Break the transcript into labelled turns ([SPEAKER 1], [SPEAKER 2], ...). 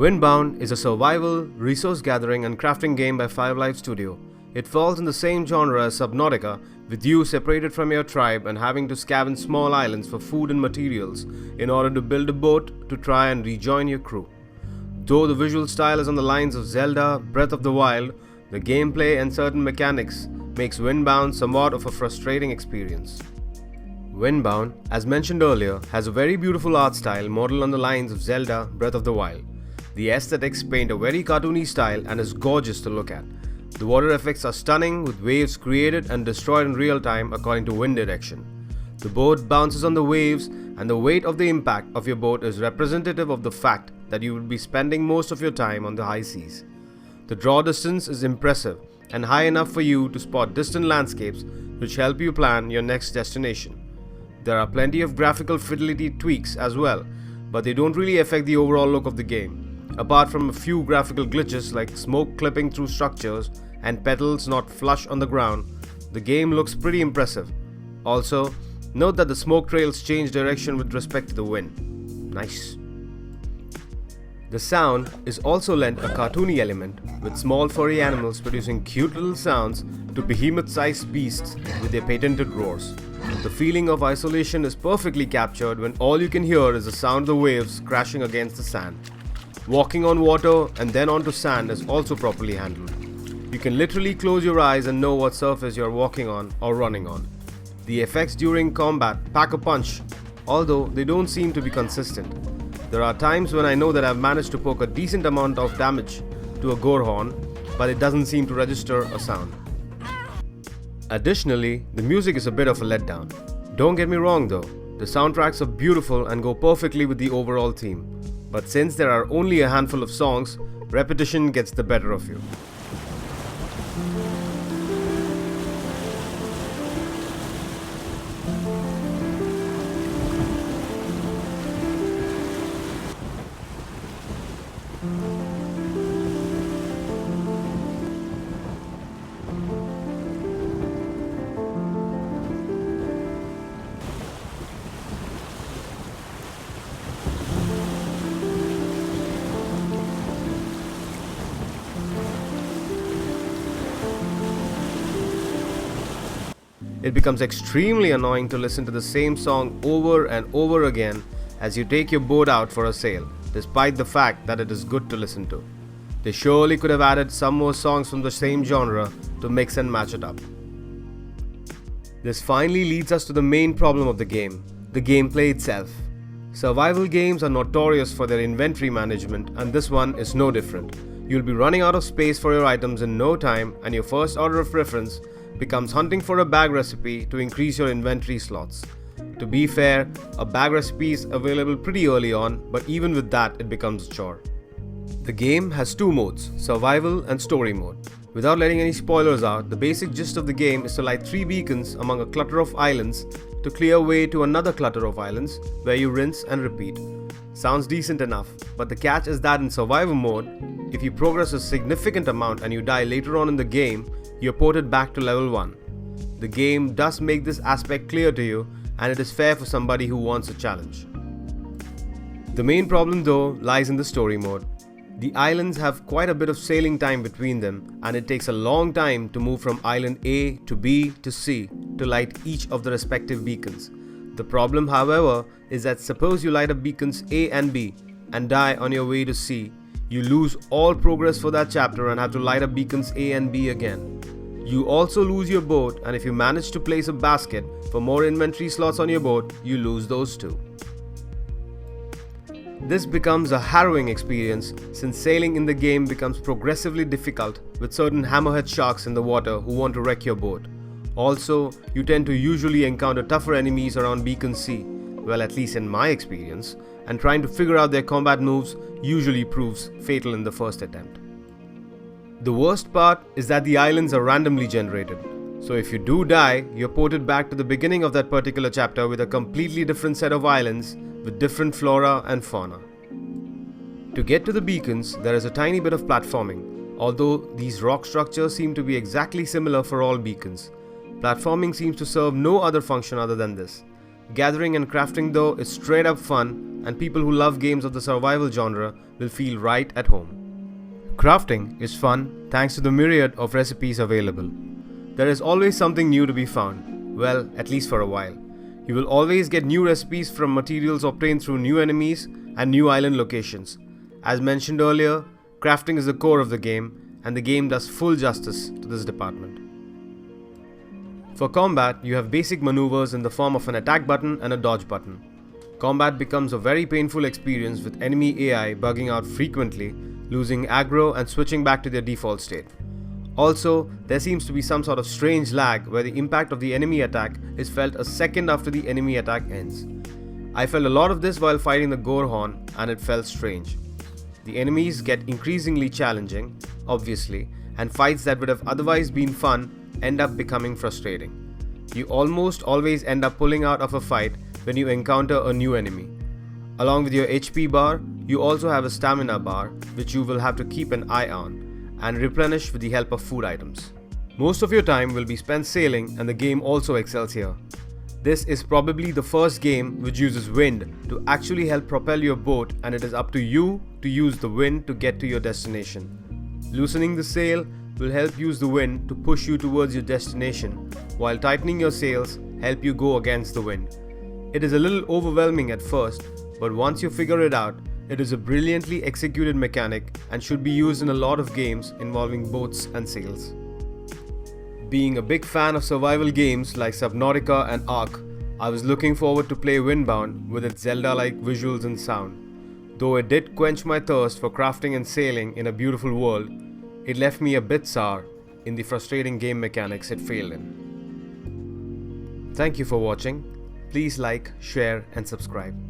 [SPEAKER 1] Windbound is a survival, resource gathering and crafting game by Five Live Studio. It falls in the same genre as Subnautica, with you separated from your tribe and having to scavenge small islands for food and materials in order to build a boat to try and rejoin your crew. Though the visual style is on the lines of Zelda, Breath of the Wild, the gameplay and certain mechanics makes Windbound somewhat of a frustrating experience. Windbound, as mentioned earlier, has a very beautiful art style modeled on the lines of Zelda, Breath of the Wild. The aesthetics paint a very cartoony style and is gorgeous to look at. The water effects are stunning, with waves created and destroyed in real time according to wind direction. The boat bounces on the waves, and the weight of the impact of your boat is representative of the fact that you will be spending most of your time on the high seas. The draw distance is impressive and high enough for you to spot distant landscapes which help you plan your next destination. There are plenty of graphical fidelity tweaks as well, but they don't really affect the overall look of the game. Apart from a few graphical glitches like smoke clipping through structures and petals not flush on the ground, the game looks pretty impressive. Also, note that the smoke trails change direction with respect to the wind. Nice. The sound is also lent a cartoony element, with small furry animals producing cute little sounds to behemoth-sized beasts with their patented roars. The feeling of isolation is perfectly captured when all you can hear is the sound of the waves crashing against the sand. Walking on water and then onto sand is also properly handled. You can literally close your eyes and know what surface you're walking on or running on. The effects during combat pack a punch, although they don't seem to be consistent. There are times when I know that I've managed to poke a decent amount of damage to a Gorehorn, but it doesn't seem to register a sound. Additionally, the music is a bit of a letdown. Don't get me wrong though, the soundtracks are beautiful and go perfectly with the overall theme. But since there are only a handful of songs, repetition gets the better of you. It becomes extremely annoying to listen to the same song over and over again as you take your boat out for a sail, despite the fact that it is good to listen to. They surely could have added some more songs from the same genre to mix and match it up. This finally leads us to the main problem of the game, the gameplay itself. Survival games are notorious for their inventory management, and this one is no different. You'll be running out of space for your items in no time, and your first order of preference becomes hunting for a bag recipe to increase your inventory slots. To be fair, a bag recipe is available pretty early on, but even with that it becomes a chore. The game has two modes, survival and story mode. Without letting any spoilers out, the basic gist of the game is to light 3 beacons among a clutter of islands to clear way to another clutter of islands where you rinse and repeat. Sounds decent enough, but the catch is that in survival mode, if you progress a significant amount and you die later on in the game, you're ported back to level 1. The game does make this aspect clear to you, and it is fair for somebody who wants a challenge. The main problem though lies in the story mode. The islands have quite a bit of sailing time between them, and it takes a long time to move from island A to B to C to light each of the respective beacons. The problem, however, is that suppose you light up beacons A and B and die on your way to C, you lose all progress for that chapter and have to light up beacons A and B again. You also lose your boat, and if you manage to place a basket for more inventory slots on your boat, you lose those too. This becomes a harrowing experience since sailing in the game becomes progressively difficult with certain hammerhead sharks in the water who want to wreck your boat. Also, you tend to usually encounter tougher enemies around Beacon C, well, at least in my experience, and trying to figure out their combat moves usually proves fatal in the first attempt. The worst part is that the islands are randomly generated, so if you do die, you're ported back to the beginning of that particular chapter with a completely different set of islands with different flora and fauna. To get to the beacons, there is a tiny bit of platforming, although these rock structures seem to be exactly similar for all beacons. Platforming seems to serve no other function other than this. Gathering and crafting though is straight up fun, and people who love games of the survival genre will feel right at home. Crafting is fun thanks to the myriad of recipes available. There is always something new to be found, well, at least for a while. You will always get new recipes from materials obtained through new enemies and new island locations. As mentioned earlier, crafting is the core of the game, and the game does full justice to this department. For combat, you have basic maneuvers in the form of an attack button and a dodge button. Combat becomes a very painful experience with enemy AI bugging out frequently, losing aggro and switching back to their default state. Also, there seems to be some sort of strange lag where the impact of the enemy attack is felt a second after the enemy attack ends. I felt a lot of this while fighting the Gorehorn, and it felt strange. The enemies get increasingly challenging, obviously, and fights that would have otherwise been fun end up becoming frustrating. You almost always end up pulling out of a fight when you encounter a new enemy. Along with your HP bar, you also have a stamina bar which you will have to keep an eye on and replenish with the help of food items. Most of your time will be spent sailing, and the game also excels here. This is probably the first game which uses wind to actually help propel your boat, and it is up to you to use the wind to get to your destination. Loosening the sail will help use the wind to push you towards your destination, while tightening your sails help you go against the wind. It is a little overwhelming at first, but once you figure it out, it is a brilliantly executed mechanic and should be used in a lot of games involving boats and sails. Being a big fan of survival games like Subnautica and Ark, I was looking forward to play Windbound with its Zelda-like visuals and sound. Though it did quench my thirst for crafting and sailing in a beautiful world, it left me a bit sour in the frustrating game mechanics it failed in. Thank you for watching. Please like, share and subscribe.